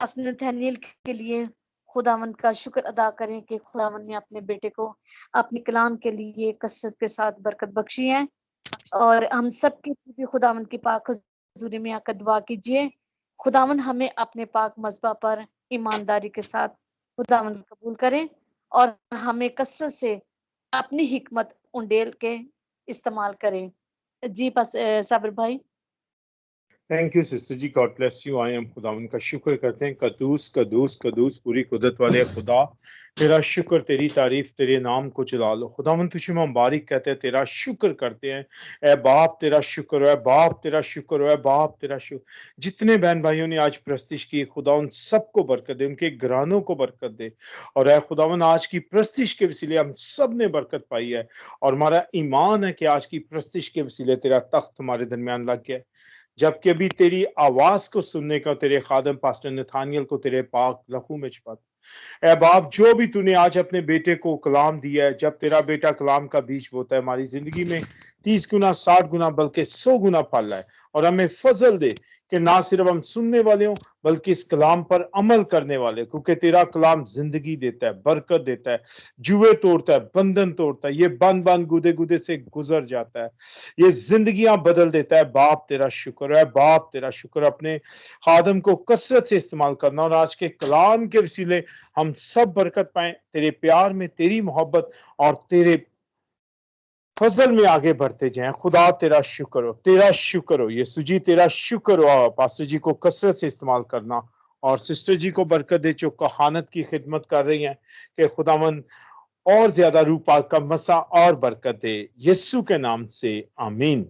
Pastor نتھانیل کے لیے خداوند کا شکر ادا کریں کہ خداوند نے اپنے بیٹے کو اپنے کلام کے لیے کثرت کے ساتھ برکت بخشی ہے، اور ہم سب کے لیے بھی خداوند کی پاک حضوری میں آ کر دعا کیجیے خداوند ہمیں اپنے پاک مذبح پر ایمانداری کے ساتھ خداوند قبول کریں اور ہمیں کثرت سے اپنی حکمت انڈیل کے استعمال کریں۔ جی بس Sabir bhai. Thank you sister ji, God bless you. آئے ہم خداوند کا شکر کرتے ہیں۔ قدوس قدوس قدوس پوری قدرت والے خدا، تیرا شکر، تیری تعریف، تیرے نام کو چلا لو خداوند، تجھے مبارک کہتے ہیں، تیرا شکر کرتے ہیں۔ اے باپ تیرا شکر ہو، اے باپ تیرا شکر ہو، اے باپ تیرا شکر۔ جتنے بہن بھائیوں نے آج پرستش کی خداوند سب کو برکت دے، ان کے گھرانوں کو برکت دے، اور اے خداوند آج کی پرستش کے وسیلے ہم سب نے برکت پائی ہے، اور ہمارا ایمان ہے کہ آج کی پرستش کے وسیلے تیرا تخت ہمارے درمیان لگ گیا، جبکہ ابھی تیری آواز کو سننے کا تیرے خادم پاسٹر نتھانیل کو تیرے پاک لہو میں چھپا۔ اے باپ جو بھی تو نے آج اپنے بیٹے کو کلام دیا ہے، جب تیرا بیٹا کلام کا بیج بوتا ہے ہماری زندگی میں 30 گنا 60 گنا بلکہ 100 گنا پھل ہے، اور ہمیں فضل دے کہ نہ صرف ہم سننے والے ہوں بلکہ اس کلام پر عمل کرنے والے، کیونکہ تیرا کلام زندگی دیتا ہے، برکت دیتا ہے، جوئے توڑتا ہے، بندھن توڑتا ہے، یہ بند بند گودے گودے سے گزر جاتا ہے، یہ زندگیاں بدل دیتا ہے۔ باپ تیرا شکر ہے، باپ تیرا شکر۔ اپنے خادم کو کثرت سے استعمال کرنا، اور آج کے کلام کے وسیلے ہم سب برکت پائیں، تیرے پیار میں، تیری محبت اور تیرے فضل میں آگے بڑھتے جائیں۔ خدا تیرا شکر ہو، تیرا شکر ہو یسوع جی، تیرا شکر ہو۔ پاسٹر جی کو کثرت سے استعمال کرنا، اور سسٹر جی کو برکت دے جو کہانت کی خدمت کر رہی ہیں، کہ خداوند اور زیادہ روح پاک کا مسا اور برکت دے، یسوع کے نام سے آمین۔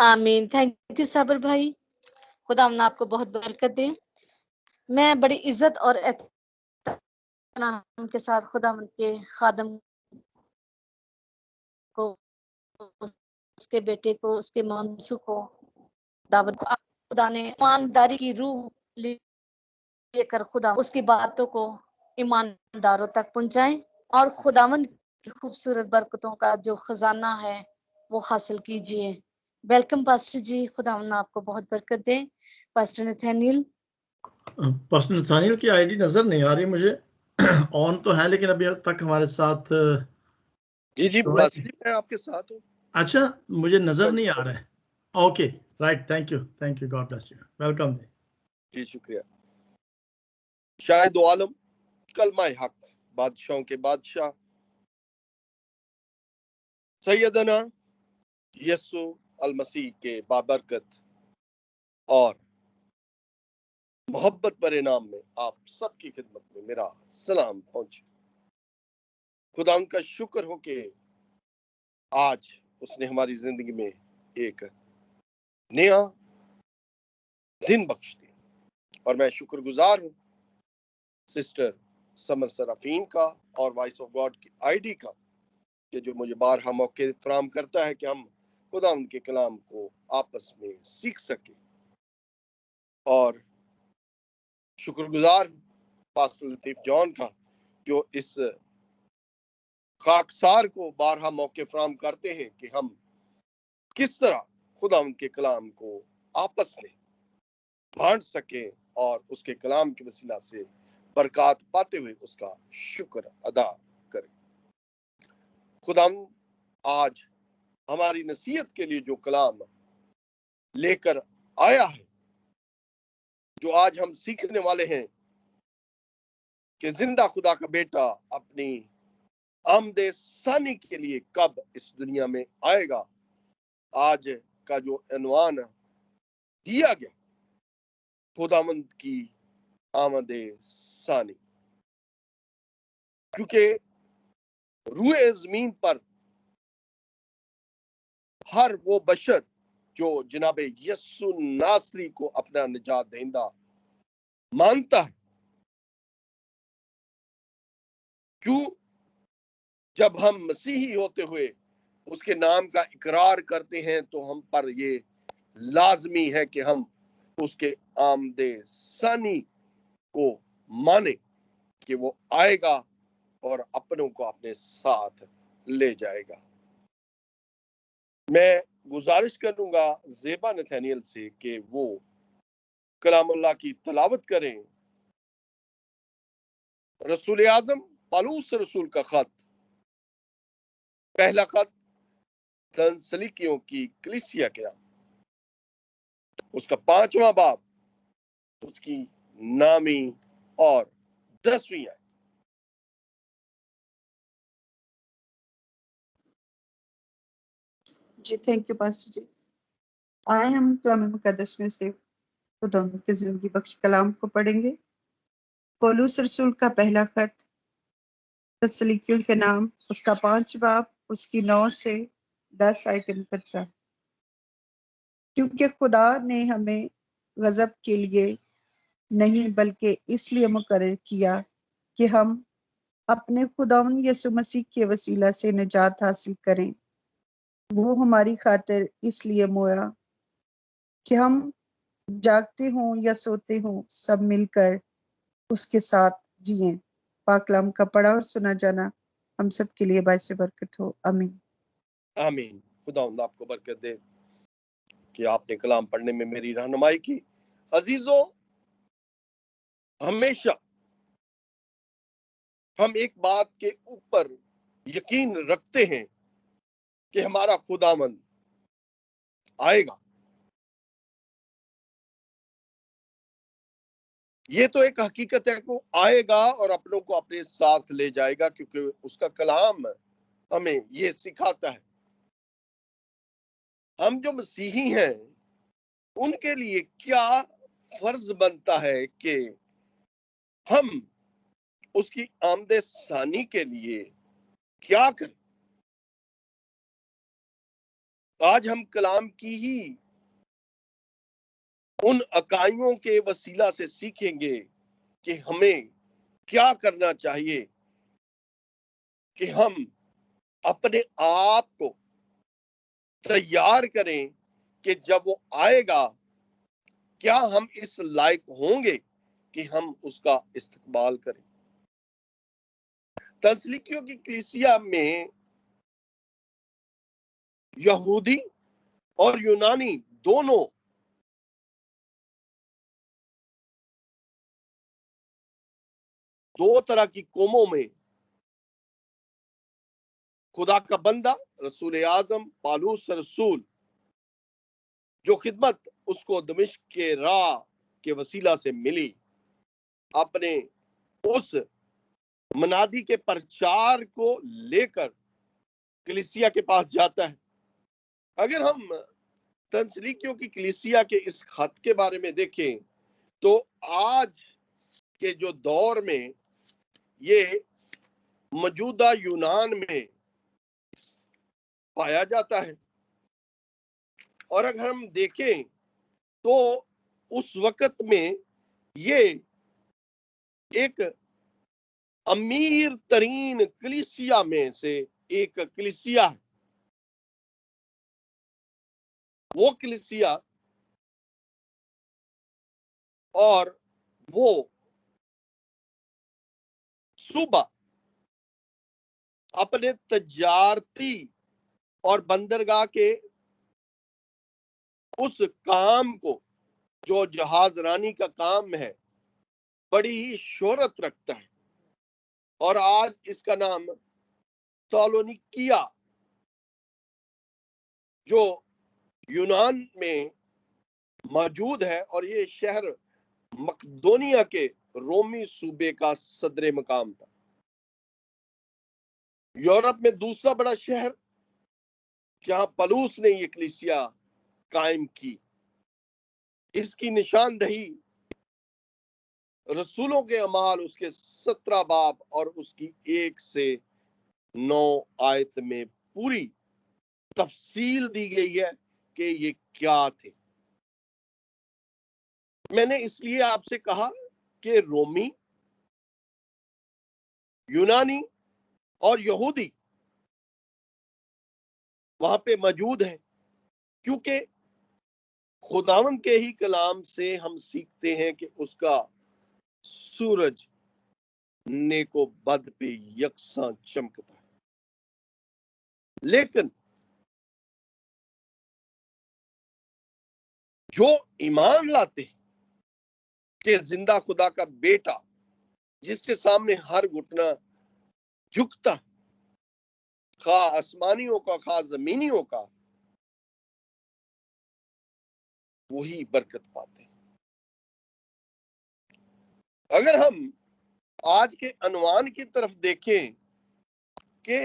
آمین۔ تھینک یو صابر بھائی، خداوند آپ کو بہت برکت دے۔ میں بڑی عزت اور احترام کے ساتھ خداوند کے خادم کو، اس کے بیٹے کو، اس کے مامسو کو دعوت کو، خدا نے ایمانداری کی روح لے کر خدا اس کی باتوں کو ایمانداروں تک پہنچائیں، اور خداوند کی خوبصورت برکتوں کا جو خزانہ ہے وہ حاصل کیجیے۔ ویلکم پاسٹر جی، خداوند آپ کو بہت برکت دے۔ پاسٹر نتھانیل۔ پاسٹر نتھانیل کی آئی ڈی نظر نہیں آ رہی مجھے، آن تو ہے لیکن ابھی تک ہمارے ساتھ جی میں آپ کے ساتھ ہوں۔ اچھا، مجھے نظر نہیں آ رہا ہے۔ Okay right, thank you God bless you, welcome. جی شکریہ۔ شاہد عالم، کلمہ حق، بادشاہوں کے بادشاہ، سیدنا یسوع المسیح کے بابرکت اور محبت برے نام میں آپ سب کی خدمت میں میرا سلام پہنچے۔ خدا ان کا شکر ہو کہ آج اس نے ہماری زندگی میں ایک نیا دن بخش دیا، اور میں شکر گزار ہوں سسٹر سمر سرافین کا اور وائس آف گاڈ کی آئی ڈی کا، کہ جو مجھے بارہا موقع فراہم کرتا ہے کہ ہم خدا ان کے کلام کو آپس میں سیکھ سکیں، اور شکر گزار پاسٹر لطیف جان کا جو اس خاکسار کو بارہا موقع فراہم کرتے ہیں کہ ہم کس طرح خدا ان کے کلام کو آپس میں بانٹ سکیں اور اس کے کلام کے وسیلہ سے برکات پاتے ہوئے اس کا شکر ادا کریں۔ خدا آج ہماری نصیحت کے لیے جو کلام لے کر آیا ہے، جو آج ہم سیکھنے والے ہیں کہ زندہ خدا کا بیٹا اپنی آمد ثانی کے لیے کب اس دنیا میں آئے گا، آج کا جو عنوان دیا گیا خداوند کی آمد ثانی، کیونکہ روح زمین پر ہر وہ بشر جو جناب یسوع ناصری کو اپنا نجات دہندہ مانتا ہے، کیوں جب ہم مسیحی ہوتے ہوئے اس کے نام کا اقرار کرتے ہیں تو ہم پر یہ لازمی ہے کہ ہم اس کے آمد ثانی کو مانیں کہ وہ آئے گا اور اپنوں کو اپنے ساتھ ले जाएगा। मैं गुजारिश करूंगा ज़ेबा नथानियल से कि वो कलामुल्लाह की तलावत करें। रसूल आज़म पौलुस रसूल का खत, पहला खत थस्सलुनीकियों की कलीसिया के नाम, उसका 5वां बाब, उसकी नामी और 10वीं आयत। जी थैंक यू पास्टर जी। आए हम कलाम मुकद्दस में से खुदा के जिंदगी बख्श कलाम को पढ़ेंगे। पौलुस रसूल का पहला खत थस्सलुनीकियों के नाम, उसका 5 बाब, उसकी 9 से 10 आयत मुकद्दसा। क्योंकि खुदा ने हमें गजब के लिए नहीं बल्कि इसलिए मुकर्रर किया कि हम अपने खुदावंद यीशु मसीह के वसीला से निजात हासिल करें। वो हमारी खातिर इसलिए मोया कि हम जागते हों या सोते हों सब मिलकर उसके साथ जिएं। पाक कलाम का पढ़ा और सुना जाना हम सब के लिए बायस बरकत हो। आमीन। आमीन। खुदावंद आपको बरकत दे कि आपने कलाम पढ़ने में मेरी रहनुमाई की। अजीजों, हमेशा हम एक बात के ऊपर यकीन रखते हैं कि हमारा खुदावंद आएगा। ये तो एक हकीकत है कि वो आएगा और अपनों को अपने साथ ले जाएगा, क्योंकि उसका कलाम हमें ये सिखाता है। हम जो मसीही हैं उनके लिए क्या फर्ज बनता है कि हम उसकी आमदे सानी के लिए क्या करें। आज हम कलाम की ही उन अकाइयों के वसीला से सीखेंगे कि हमें क्या करना चाहिए कि हम अपने आप को तैयार करें कि जब वो आएगा क्या हम इस लायक होंगे कि हम उसका इस्तकबाल करें। थस्सलुनीकियों की कलीसिया में यहूदी और यूनानी दोनों दो तरह की कौमों में खुदा का बंदा रसूल आजम पौलुस रसूल, जो खिदमत उसको दमिश्क के राह के वसीला से मिली, अपने उस मनादी के प्रचार को लेकर कलीसिया के पास जाता है। अगर हम थस्सलुनीकियों की कलीसिया के इस खत के बारे में देखें तो आज के जो दौर में ये मौजूदा यूनान में पाया जाता है, और अगर हम देखें तो उस वक्त में ये एक अमीर तरीन कलीसिया में से एक कलीसिया है। वो कलीसिया और वो सूबा अपने तजारती और बंदरगाह के उस काम को, जो जहाज रानी का काम है, बड़ी ही शोहरत रखता है। और आज इसका नाम थस्सलुनीकिया, जो यूनान में मौजूद है, और ये शहर मकदोनिया के रोमी सूबे का सदर मकाम था। यूरोप में दूसरा बड़ा शहर जहां पौलुस ने ये कलीसिया कायम की। इसकी निशानदही रसूलों के अमाल उसके 17 बाब और उसकी 1 से 9 आयत में पूरी तफसील दी गई है कि ये क्या थे। मैंने इसलिए आपसे कहा कि रोमी, यूनानी और यहूदी वहां पे मौजूद है, क्योंकि खुदावंद के ही कलाम से हम सीखते हैं कि उसका सूरज नेको बद पे यकसा चमकता है। लेकिन जो ईमान लाते हैं कि जिंदा खुदा का बेटा जिसके सामने हर घुटना झुकता, खा आसमानियों का खा जमीनियों का, वही बरकत पाते हैं। अगर हम आज के अनवान की तरफ देखें कि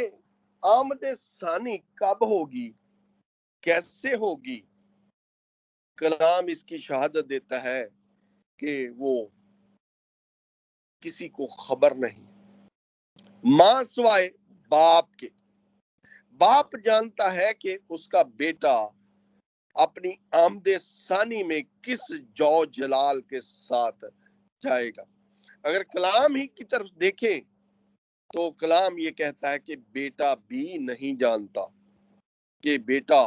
आमद सानी कब होगी, कैसे होगी, कलाम इसकी शहादत देता है कि वो किसी को खबर नहीं, मां सिवाय बाप के। बाप जानता है कि उसका बेटा अपनी आमदे सानी में किस जौ जलाल के साथ जाएगा। अगर कलाम ही की तरफ देखें तो कलाम ये कहता है कि बेटा भी नहीं जानता कि बेटा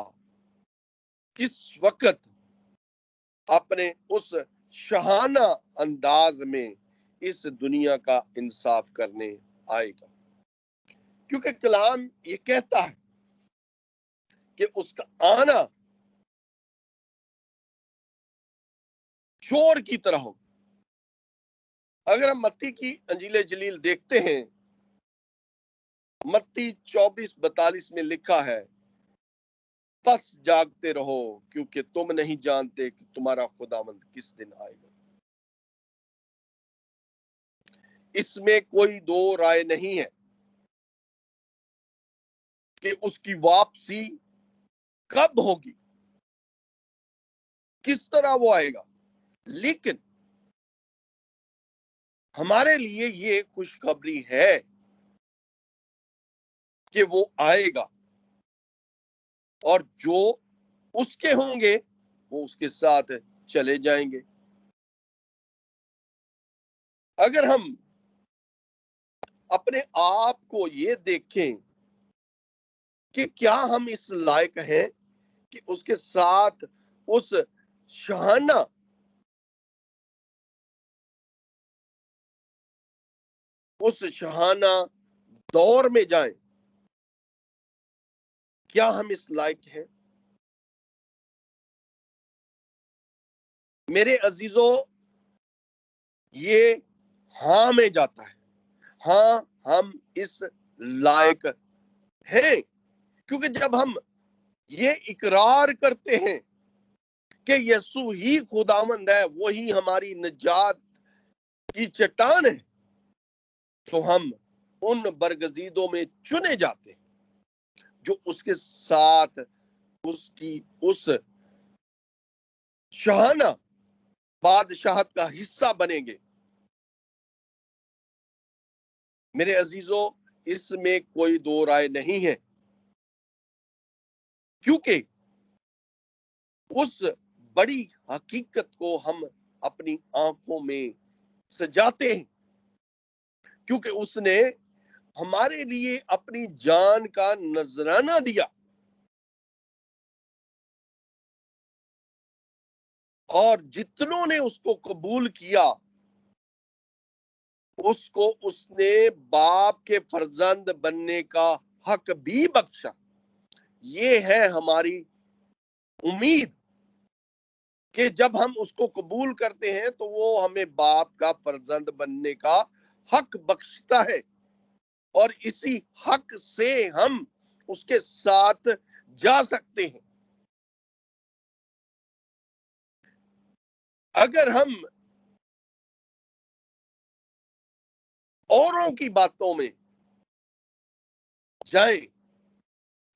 किस वक्त अपने उस शहाना अंदाज में इस दुनिया का इंसाफ करने आएगा, क्योंकि कलाम ये कहता है कि उसका आना चोर की तरह हो। अगर हम मत्ती की अंजील जलील देखते हैं, मत्ती 24:42 में लिखा है, बस जागते रहो क्योंकि तुम नहीं जानते कि तुम्हारा खुदावंद किस दिन आएगा। इसमें कोई दो राय नहीं है कि उसकी वापसी कब होगी, किस तरह वो आएगा, लेकिन हमारे लिए ये खुशखबरी है कि वो आएगा और जो उसके होंगे वो उसके साथ चले जाएंगे। अगर हम अपने आप को ये देखें कि क्या हम इस लायक हैं कि उसके साथ उस शहाना दौर में जाएं, क्या हम इस लायक हैं? मेरे अजीजों, ये हाँ में जाता है, हाँ हम इस लायक हैं, क्योंकि जब हम ये इकरार करते हैं कि यीशु ही खुदावंद है, वही हमारी निजात की चट्टान है, तो हम उन बरगजीदों में चुने जाते हैं जो उसके साथ उसकी उस शहाना बादशाहत का हिस्सा बनेंगे। मेरे अजीजों, इसमें कोई दो राय नहीं है, क्योंकि उस बड़ी हकीकत को हम अपनी आंखों में सजाते हैं, क्योंकि उसने हमारे लिए अपनी जान का नजराना दिया और जितनों ने उसको कबूल किया उसको उसने बाप के फर्जंद बनने का हक भी बख्शा। ये है हमारी उम्मीद कि जब हम उसको कबूल करते हैं तो वो हमें बाप का फर्जंद बनने का हक बख्शता है और इसी हक से हम उसके साथ जा सकते हैं। अगर हम औरों की बातों में जाएं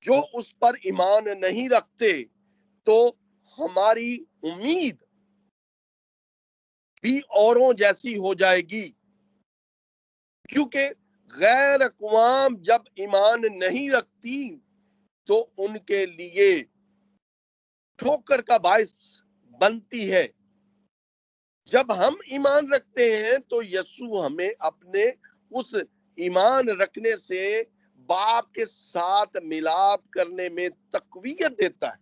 जो उस पर ईमान नहीं रखते, तो हमारी उम्मीद भी औरों जैसी हो जाएगी, क्योंकि गैर अक़वाम जब ईमान नहीं रखती तो उनके लिए ठोकर का बायस बनती है। जब हम ईमान रखते हैं तो यीशु हमें अपने उस ईमान रखने से बाप के साथ मिलाप करने में तक़वियत देता है।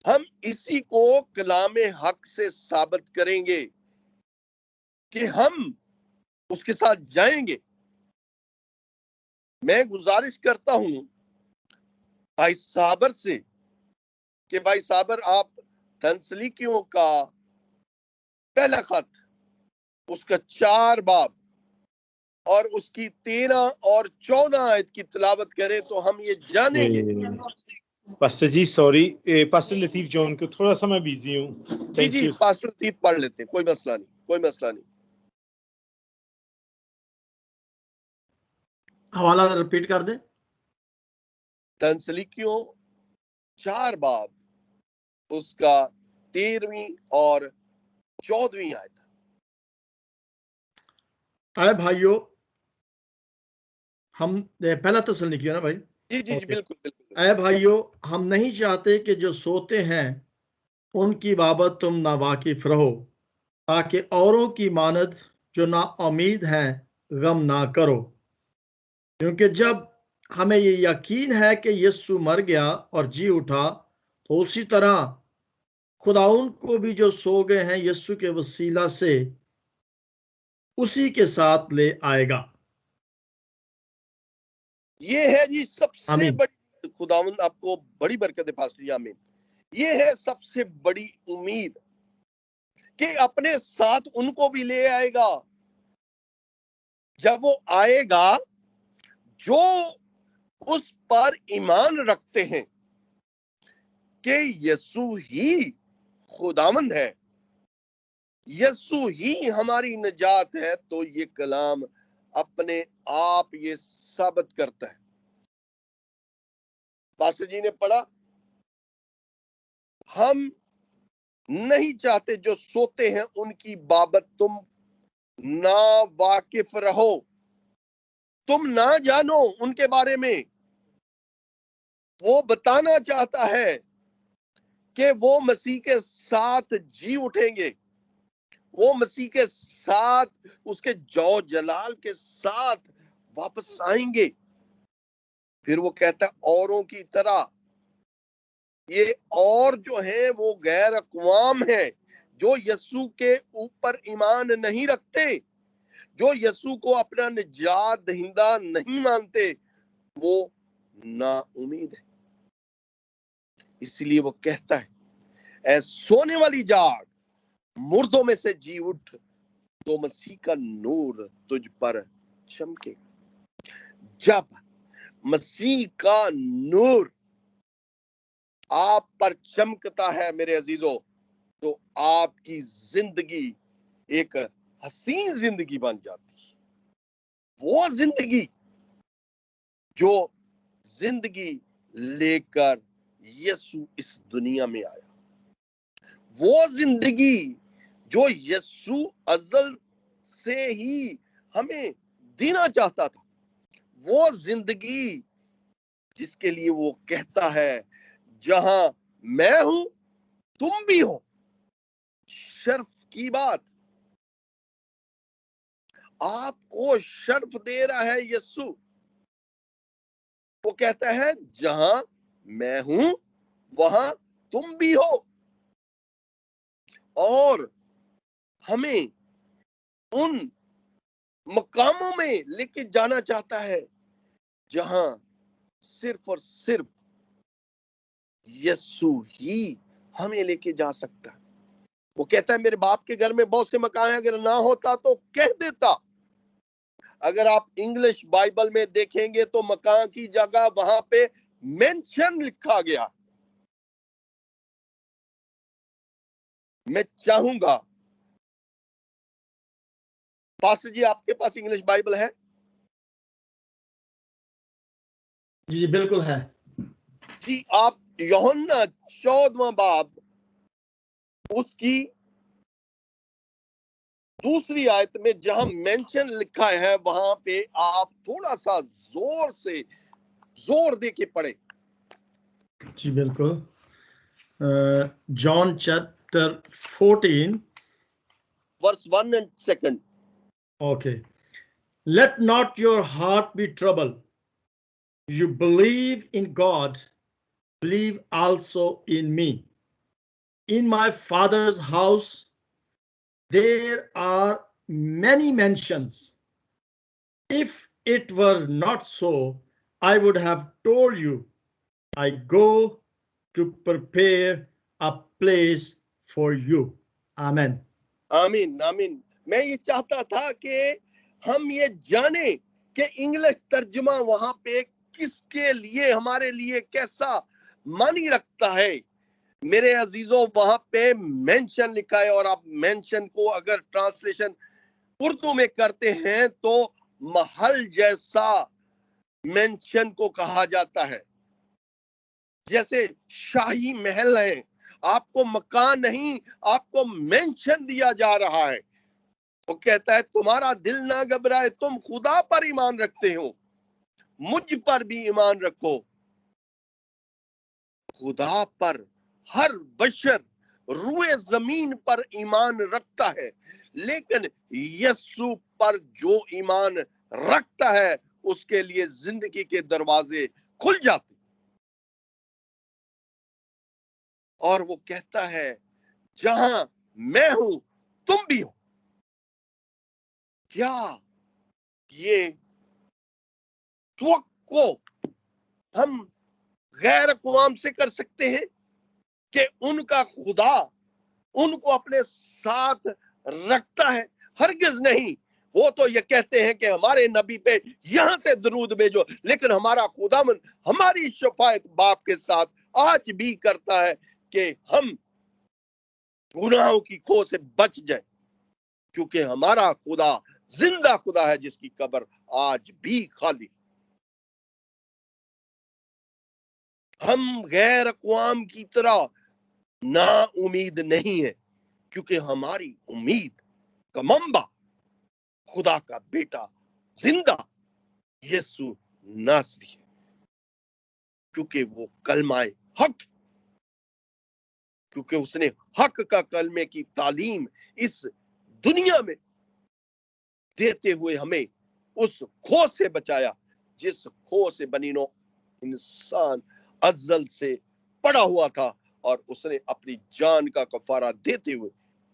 हम इसी को कलामे हक से साबित करेंगे कि हम उसके साथ जाएंगे। मैं गुजारिश करता हूं भाई साबर से कि भाई साबर आप तसलीकियों का पहला खत उसका 4 बाब और उसकी 13 और 14 आयत की तिलावत करें तो हम ये जानेंगे। Pastor ji sorry, pastor Latif John को थोड़ा सा मैं बिजी हूँ। जी थैंक जी यू। पास्टर लतीफ पढ़ लेते हैं, कोई मसला नहीं, कोई मसला नहीं। हवाला रिपीट कर दे। तसलीकियों 4 बाब उसका 13वीं और 14वीं आयत। आए भाइयों, हम पहला तसल्लीकियों ना भाई। जी जी जी Okay. बिल्कुल बिल्कुल। ऐ भाइयों, हम नहीं चाहते कि जो सोते हैं उनकी बाबत तुम नावाकिफ रहो, ताकि औरों की मानद जो ना उम्मीद हैं गम ना करो, क्योंकि जब हमें ये यकीन है कि यीशु मर गया और जी उठा, तो उसी तरह खुदाउन को भी जो सो गए हैं यीशु के वसीला से उसी के साथ ले आएगा। ये है जी सबसे आमीन। बड़ी, खुदावंद आपको बड़ी बरकत है पास्टर जी, आमीन। ये है सबसे बड़ी उम्मीद कि अपने साथ उनको भी ले आएगा। जब वो आएगा जो उस पर ईमान रखते हैं कि यीशु ही खुदावंद है, यीशु ही हमारी निजात है, तो ये कलाम अपने आप ये साबित करता है। पास्टर जी ने पढ़ा, हम नहीं चाहते जो सोते हैं उनकी बाबत तुम ना वाकिफ रहो, तुम ना जानो उनके बारे में। वो बताना चाहता है कि वो मसीह के साथ जी उठेंगे, वो मसीह के साथ उसके जौ जलाल के साथ वापस आएंगे। फिर वो कहता है औरों की तरह, ये और जो है वो गैर अक़वाम है जो यीशु के ऊपर ईमान नहीं रखते, जो यीशु को अपना निजात दहिंदा नहीं मानते, वो ना उम्मीद है। इसलिए वो कहता है ऐ सोने वाली जाग, मुर्दों में से जी उठ, तो मसीह का नूर तुझ पर चमकेगा। जब मसीह का नूर आप पर चमकता है मेरे अजीजों, तो आपकी जिंदगी एक हसीन जिंदगी बन जाती है। वो जिंदगी जो जिंदगी लेकर यीशु इस दुनिया में आया, वो जिंदगी जो यीशु अज़ल से ही हमें देना चाहता था, वो जिंदगी जिसके लिए वो कहता है जहां मैं हूं तुम भी हो। शर्फ की बात, आपको शर्फ दे रहा है यीशु। वो कहता है जहां मैं हूं वहां तुम भी हो, और हमें उन मकामों में लेके जाना चाहता है जहां सिर्फ और सिर्फ यीशु ही हमें लेके जा सकता है। वो कहता है मेरे बाप के घर में बहुत से मकान हैं, अगर ना होता तो कह देता। अगर आप इंग्लिश बाइबल में देखेंगे तो मकान की जगह वहां पे मेंशन लिखा गया। मैं चाहूंगा पास्टर जी आपके पास इंग्लिश बाइबल है? जी जी बिल्कुल है। जी आप यूहन्ना 14वां बाब उसकी दूसरी आयत में जहां मेंशन लिखा है वहां पे आप थोड़ा सा जोर दे के पढ़े। जी बिल्कुल। John chapter 14 verse 1 and 2। Okay. Let not your heart be troubled. You believe in God, believe also in me. In my Father's house there are many mansions. If it were not so, I would have told you, I go to prepare a place for you. Amen. आमीन आमीन। मैं ये चाहता था कि हम ये जाने कि इंग्लिश तर्जुमा वहां पे किसके लिए, हमारे लिए कैसा मानी रखता है। मेरे अजीजों, वहां पे मेंशन लिखा है, और आप मेंशन को अगर ट्रांसलेशन उर्दू में करते हैं तो महल जैसा मेंशन को कहा जाता है। जैसे शाही महल है, आपको मकान नहीं, आपको मेंशन दिया जा रहा है। वो कहता है तुम्हारा दिल ना घबराए, तुम खुदा पर ईमान रखते हो, मुझ पर भी ईमान रखो। खुदा पर हर बशर रुए जमीन पर ईमान रखता है, लेकिन यस्सु पर जो ईमान रखता है उसके लिए जिंदगी के दरवाजे खुल जाते। और वो कहता है जहां मैं हूं तुम भी हो। क्या ये तवक्को हम गैर अक़वाम से कर सकते हैं कि उनका खुदा उनको अपने साथ रखता है? हरगिज नहीं। वो तो ये कहते हैं कि हमारे नबी पे यहां से दरूद भेजो, लेकिन हमारा खुदामंद हमारी शफायत बाप के साथ आज भी करता है कि हम गुनाहों की खो से बच जाए, क्योंकि हमारा खुदा जिंदा खुदा है जिसकी कब्र आज भी खाली। हम गैर अक़वाम की तरह ना उम्मीद नहीं है, क्योंकि हमारी उम्मीद का मंबा खुदा का बेटा जिंदा यीशु नासरी है, क्योंकि वो कलमाए हक, क्योंकि उसने हक का कलमे की तालीम इस दुनिया में देते हुए हमें उस खो से बचाया जिस खो से बनीनो इंसान अज़ल से पड़ा हुआ था, और उसने अपनी जान का कफारा देते हुए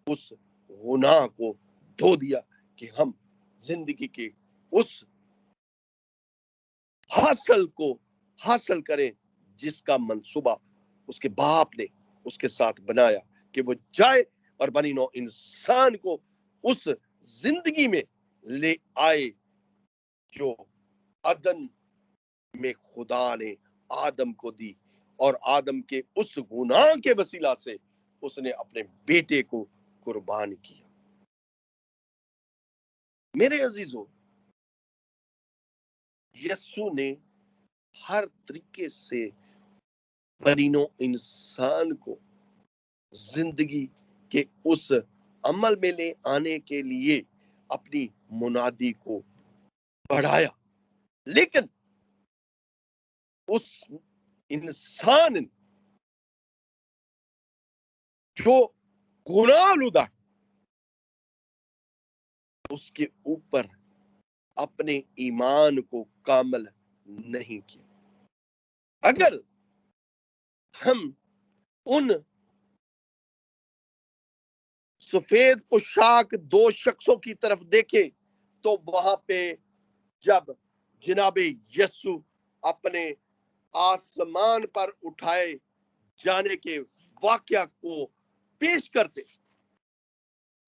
उस गुनाह को धो दिया कि हम जिंदगी के उस हासिल को हासिल करें जिसका मंसूबा उसके बाप ने उसके साथ बनाया, कि वो जाए और बनी नौ इंसान को उस जिंदगी में ले आए जो अदन में खुदा ने आदम को दी, और आदम के उस गुनाह के वसीला से उसने अपने बेटे को कुर्बान किया। मेरे अजीजों, यस्सु ने हर तरीके से बनीनो इंसान को जिंदगी के उस अमल में ले आने के लिए अपनी मुनादी को बढ़ाया, लेकिन उस इंसान जो गुनाहलुदा उसके ऊपर अपने ईमान को कामल नहीं किया। अगर हम उन सफेद पोशाक दो शख्सों की तरफ देखें तो वहां पे जब जनाबे यस्सु अपने आसमान पर उठाए जाने के वाकया को पेश करते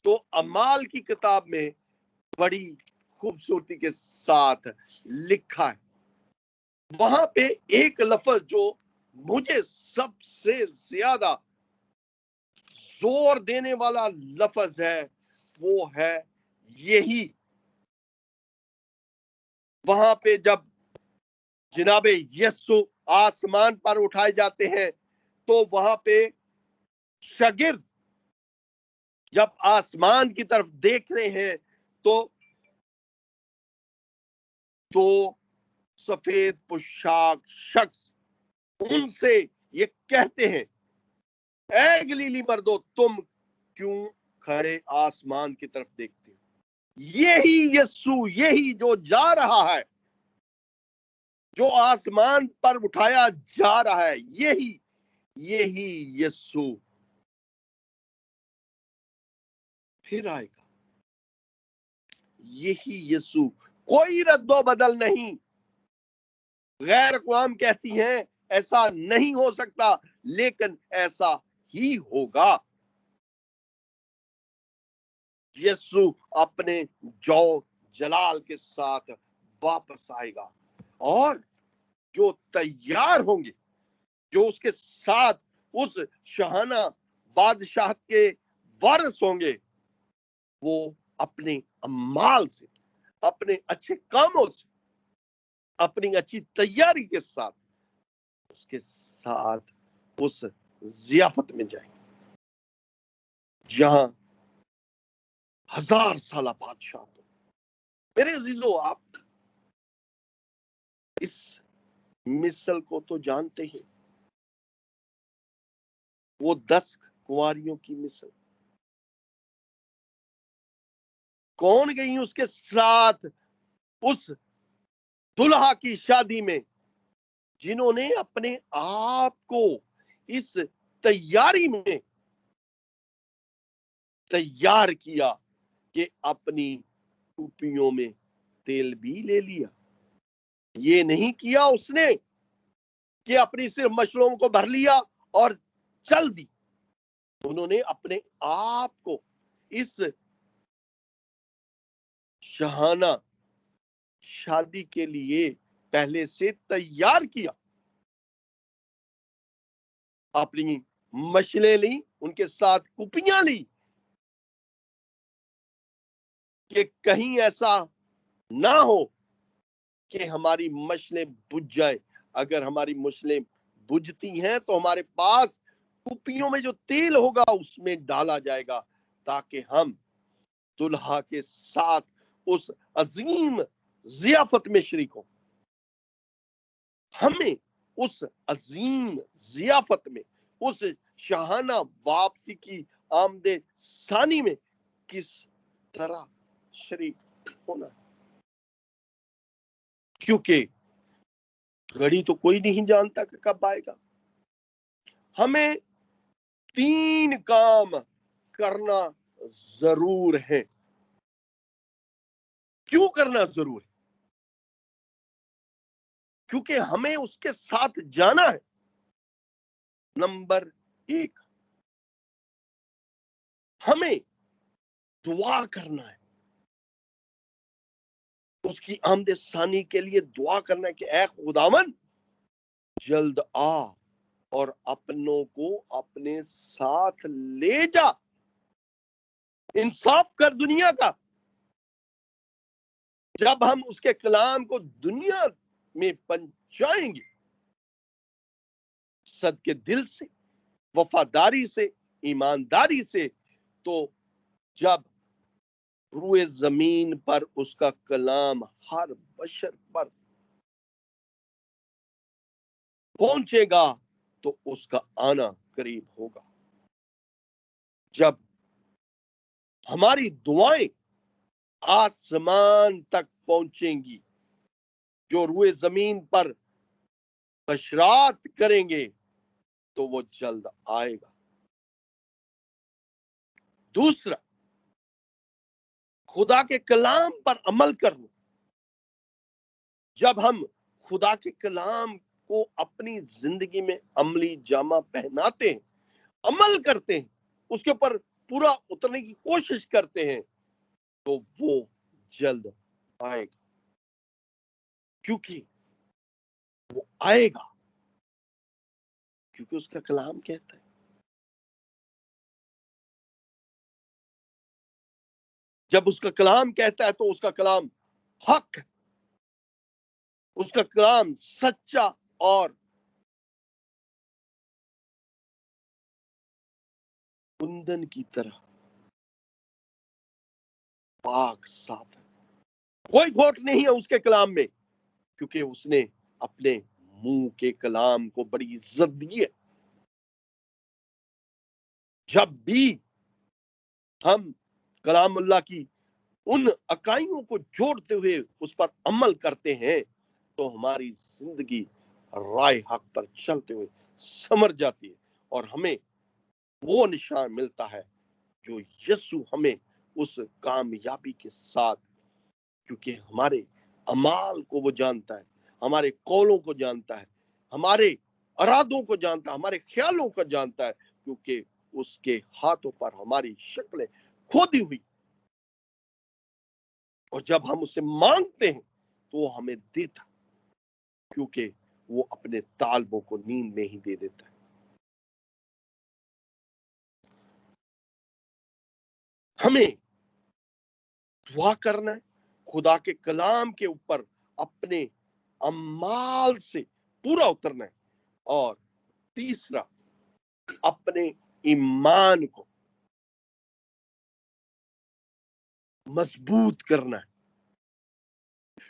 तो अमाल की किताब में बड़ी खूबसूरती के साथ लिखा है। वहां पे एक लफ्ज जो मुझे सबसे ज्यादा जोर देने वाला लफ्ज है वो है यही। वहां पे जब जनाबे यस्सु आसमान पर उठाए जाते हैं तो वहां पे शागिर्द जब आसमान की तरफ देख रहे हैं तो सफेद पोशाक शख्स उनसे ये कहते हैं, ऐ गलीली मर्दो, तुम क्यों खड़े आसमान की तरफ देखते हो? यही यस्सु, यही जो जा रहा है, जो आसमान पर उठाया जा रहा है, यही यस्सु फिर आएगा। यही यस्सु कोई रद्दो बदल नहीं। गैर अक़वाम कहती हैं ऐसा नहीं हो सकता, लेकिन ऐसा ही होगा। यीशु अपने जो जलाल के साथ वापस आएगा, और जो तैयार होंगे, जो उसके साथ उस शहाना बादशाह के वारिस होंगे, वो अपने अमाल से, अपने अच्छे कामों से, अपनी अच्छी तैयारी के साथ उसके साथ उस जियाफत में जाएंगे जहां 1000 साल बादशाह। तो मेरे अजीजों, आप इस मिसल को तो जानते हैं, वो 10 कुंवारियों की मिसल। कौन गई उसके साथ उस दुल्हा की शादी में, जिन्होंने अपने आप को इस तैयारी में तैयार किया कि अपनी टोपियों में तेल भी ले लिया। ये नहीं किया उसने कि अपनी सिर्फ मछलियों को भर लिया और चल दी। उन्होंने अपने आप को इस शहाना शादी के लिए पहले से तैयार किया। अपनी मछलें ली, उनके साथ कुपियां ली कि कहीं ऐसा ना हो कि हमारी मछलें बुझ जाए। अगर हमारी मछलें बुझती हैं तो हमारे पास कुपियों में जो तेल होगा उसमें डाला जाएगा, ताकि हम दुल्हा के साथ उस अजीम जियाफत में शरीक हो। हमें उस अजीम जियाफत में, उस शाहाना वापसी की आमदे सानी में किस तरह शरीक होना है, क्योंकि घड़ी तो कोई नहीं जानता कि कब आएगा। हमें 3 काम करना जरूर है। क्यों करना जरूर है? क्योंकि हमें उसके साथ जाना है। नंबर 1, हमें दुआ करना है। उसकी आमदे सानी के लिए दुआ करना है कि ऐ खुदावन जल्द आ और अपनों को अपने साथ ले जा। इंसाफ कर दुनिया का। जब हम उसके कलाम को दुनिया में पहुंचाएंगे सदके दिल से, वफादारी से, ईमानदारी से, तो जब रूए जमीन पर उसका कलाम हर बशर पर पहुंचेगा तो उसका आना करीब होगा। जब हमारी दुआएं आसमान तक पहुंचेंगी, जो रूए जमीन पर बशरात करेंगे, तो वो जल्द आएगा। दूसरा, खुदा के कलाम पर अमल करना। जब हम खुदा के कलाम को अपनी जिंदगी में अमली जामा पहनाते हैं, अमल करते हैं, उसके ऊपर पूरा उतरने की कोशिश करते हैं, तो वो जल्द आएगा। क्योंकि वो आएगा क्योंकि उसका कलाम कहता है। जब उसका कलाम कहता है तो उसका कलाम हक है, उसका कलाम सच्चा और कुंदन की तरह पाक साफ है। कोई खोट नहीं है उसके कलाम में, क्योंकि उसने अपने मुंह के कलाम को बड़ी इज्जत दी है। जब भी हम कलामुल्लाह की उन अकाइयों को जोड़ते हुए उस पर अमल करते हैं, तो हमारी जिंदगी राह हक पर चलते हुए समर जाती है, और हमें वो निशान मिलता है जो यीशु हमें उस कामयाबी के साथ, क्योंकि हमारे अमाल को वो जानता है, हमारे कौलों को जानता है, हमारे इरादों को जानता है, हमारे ख्यालों को जानता है, क्योंकि उसके हाथों पर हमारी शक्लें खोदी हुई। और जब हम उसे मांगते हैं तो वो हमें देता, क्योंकि वो अपने तालबों को नींद में ही दे देता है। हमें दुआ करना है, खुदा के कलाम के ऊपर अपने अमाल से पूरा उतरना है, और तीसरा अपने ईमान को मजबूत करना है।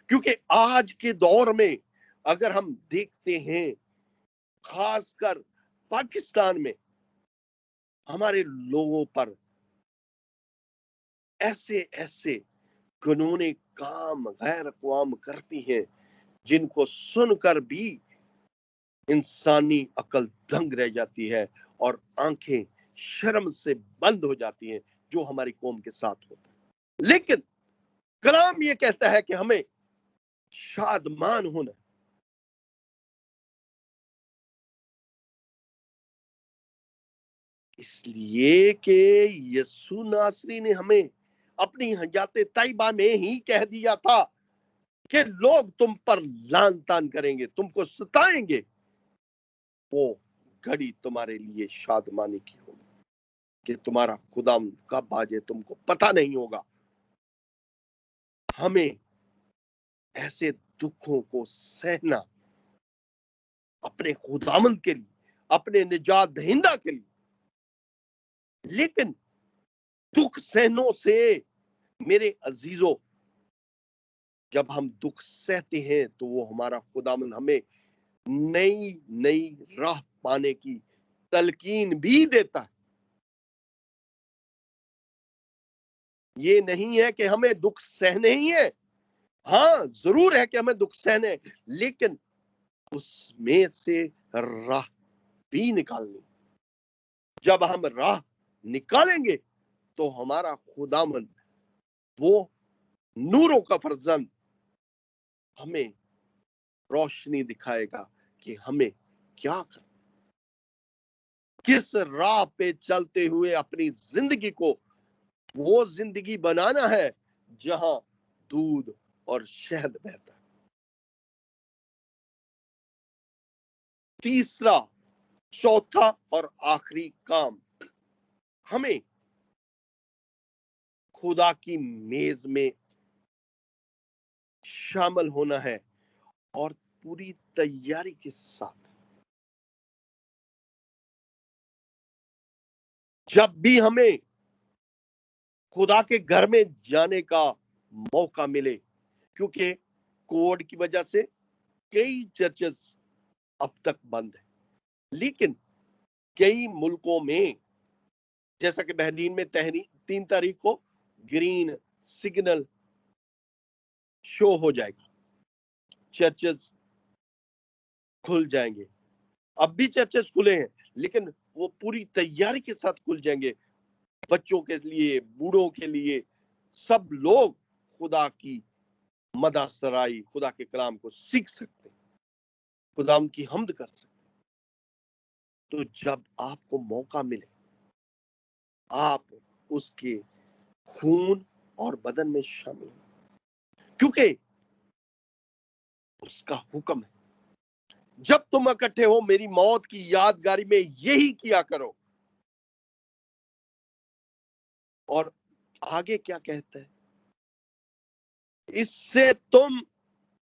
क्योंकि आज के दौर में अगर हम देखते हैं, खासकर पाकिस्तान में हमारे लोगों पर ऐसे ऐसे कानूनी काम गैर अक़वाम करती हैं जिनको सुनकर भी इंसानी अकल दंग रह जाती है और आंखें शर्म से बंद हो जाती हैं, जो हमारी कौम के साथ होता है। लेकिन कलाम ये कहता है कि हमें शादमान होना, इसलिए कि यीशु नासरी ने हमें अपनी हयात तैयबा में ही कह दिया था कि लोग तुम पर लान तान करेंगे, तुमको सताएंगे, वो घड़ी तुम्हारे लिए शादमानी की होगी कि तुम्हारा खुदावंद कब आ जाए तुमको पता नहीं होगा। हमें ऐसे दुखों को सहना अपने खुदावंद के लिए, अपने निजात दहिंदा के लिए। लेकिन दुख सहनों से मेरे अजीजों, जब हम दुख सहते हैं तो वो हमारा खुदावंद हमें नई नई राह पाने की तलकीन भी देता है। ये नहीं है कि हमें दुख सहने ही है, हाँ जरूर है कि हमें दुख सहने, लेकिन उसमें से राह भी निकालनी। जब हम राह निकालेंगे तो हमारा खुदावंद, वो नूरों का फर्जंद, हमें रोशनी दिखाएगा कि हमें क्या करना, किस राह पे चलते हुए अपनी जिंदगी को वो जिंदगी बनाना है जहां दूध और शहद बहता है। तीसरा, चौथा और आखिरी काम, हमें खुदा की मेज में शामिल होना है और पूरी तैयारी के साथ। जब भी हमें खुदा के घर में जाने का मौका मिले, क्योंकि कोविड की वजह से कई चर्चेस अब तक बंद है, लेकिन कई मुल्कों में, जैसा कि बहरीन में 3 तारीख को ग्रीन सिग्नल शो हो जाएगा, चर्चेस खुल जाएंगे। अब भी चर्चेस खुले हैं, लेकिन वो पूरी तैयारी के साथ खुल जाएंगे, बच्चों के लिए, बूढ़ों के लिए, सब लोग खुदा की मदद सराई, खुदा के कलाम को सीख सकते हैं, खुदा की हम्द कर सकते हैं। तो जब आपको मौका मिले, आप उसके खून और बदन में शामिल हो, क्योंकि उसका हुक्म है, जब तुम इकट्ठे हो मेरी मौत की यादगारी में यही किया करो। और आगे क्या कहता है, इससे तुम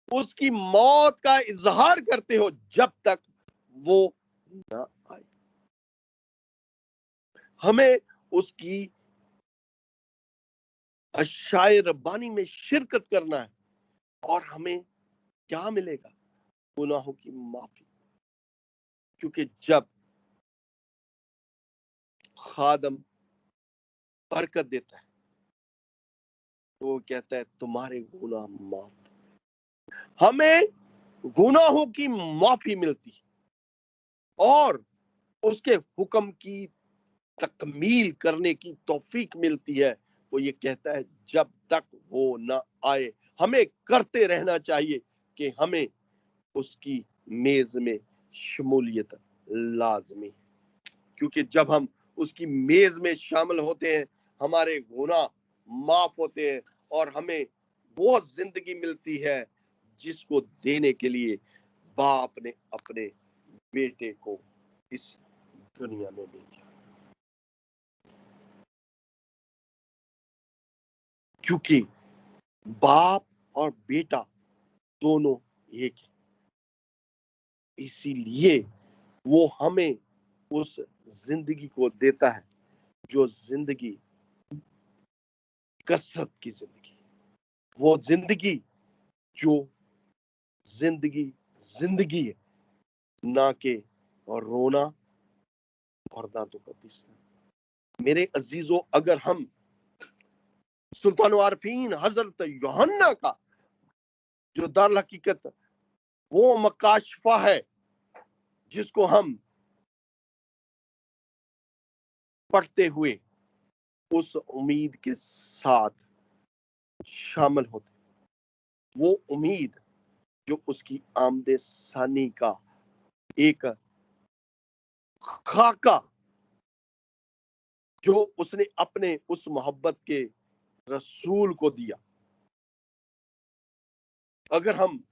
उसकी मौत का इजहार करते हो जब तक वो ना आए। हमें उसकी अशाए रब्बानी में शिरकत करना है, और हमें क्या मिलेगा, गुनाहों की माफी। क्योंकि जब खादम बरकत देता है तो वो कहता है तुम्हारे गुनाह माफ। हमें गुनाहों की माफी मिलती और उसके हुक्म की तकमील करने की तौफीक मिलती है। वो ये कहता है जब तक वो ना आए हमें करते रहना चाहिए कि हमें उसकी मेज में शमूलियत लाजमी, क्योंकि जब हम उसकी मेज में शामिल होते हैं हमारे गुनाह माफ होते हैं और हमें वो जिंदगी मिलती है जिसको देने के लिए बाप ने अपने बेटे को इस दुनिया में भेजा, क्योंकि बाप और बेटा दोनों एक है, इसीलिए वो हमें उस जिंदगी को देता है जो जिंदगी कसरत की जिंदगी, वो जिंदगी जो जिंदगी जिंदगी है, ना के और रोना और दांतों का पीसना। मेरे अजीजों, अगर हम सुल्तान आरफीन हजरत यूहन्ना का जो दर हकीकत वो मकाशफा है जिसको हम पढ़ते हुए उस उम्मीद के साथ शामिल होते, वो उम्मीद जो उसकी आमदे सानी का एक खाका जो उसने अपने उस मोहब्बत के रसूल को दिया। अगर हम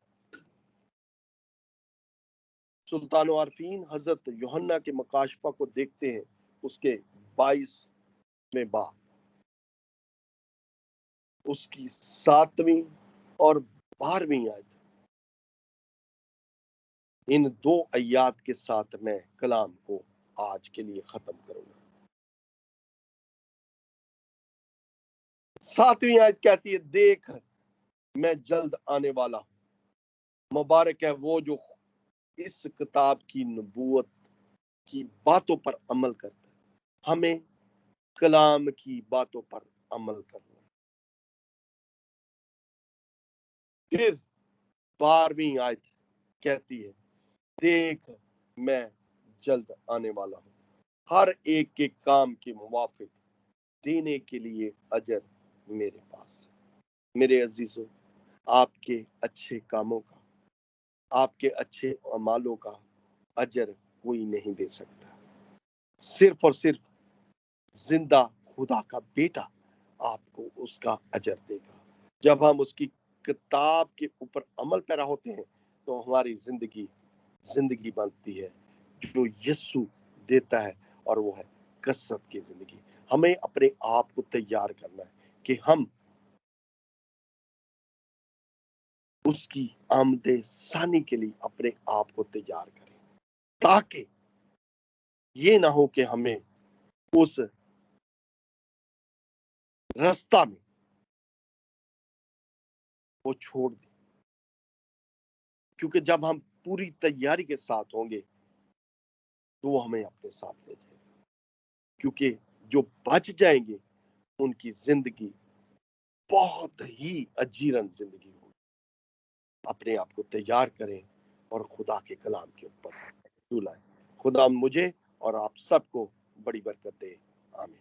सुल्तान आरफीन हजरत यूहन्ना के मकाशफा को देखते हैं उसके 22 में बाब, उसकी 7वीं और 12वीं आयत, इन 2 आयात के साथ मैं कलाम को आज के लिए खत्म करूंगा। 7वीं आयत कहती है, देख मैं जल्द आने वाला हूं, मुबारक है वो जो इस किताब की नबूवत की बातों पर अमल करता है। हमें कलाम की बातों पर अमल करना। फिर 12वीं आयत कहती है, देख मैं जल्द आने वाला हूं, हर एक के काम के मुवाफिक देने के लिए अजर मेरे पास है। मेरे अजीजों, आपके अच्छे कामों का, आपके अच्छे अमालों का अजर कोई नहीं दे सकता, सिर्फ और सिर्फ जिंदा खुदा का बेटा आपको उसका अजर देगा। जब हम उसकी किताब के ऊपर अमल पैरा होते हैं तो हमारी जिंदगी जिंदगी बनती है जो यीशु देता है, और वो है कसरत की जिंदगी। हमें अपने आप को तैयार करना है कि हम उसकी आमदे सानी के लिए अपने आप को तैयार करें, ताकि ये ना हो कि हमें उस रास्ता में वो छोड़ दे, क्योंकि जब हम पूरी तैयारी के साथ होंगे तो वो हमें अपने साथ ले जाएगा, क्योंकि जो बच जाएंगे उनकी जिंदगी बहुत ही अजीरन जिंदगी होगी। अपने आप को तैयार करें और खुदा के कलाम के ऊपर लाएं। खुदा मुझे और आप सबको बड़ी बरकत दे। आमीन।